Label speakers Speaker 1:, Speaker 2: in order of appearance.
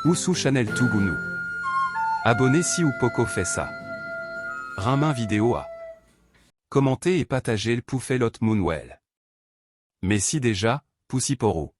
Speaker 1: Ou sous Chanel Tougounou. Abonnez si ou Poco fait ça. Rinmain vidéo à. Commentez et partagez le pouffelot Moonwell. Mais si déjà, Poussiporo.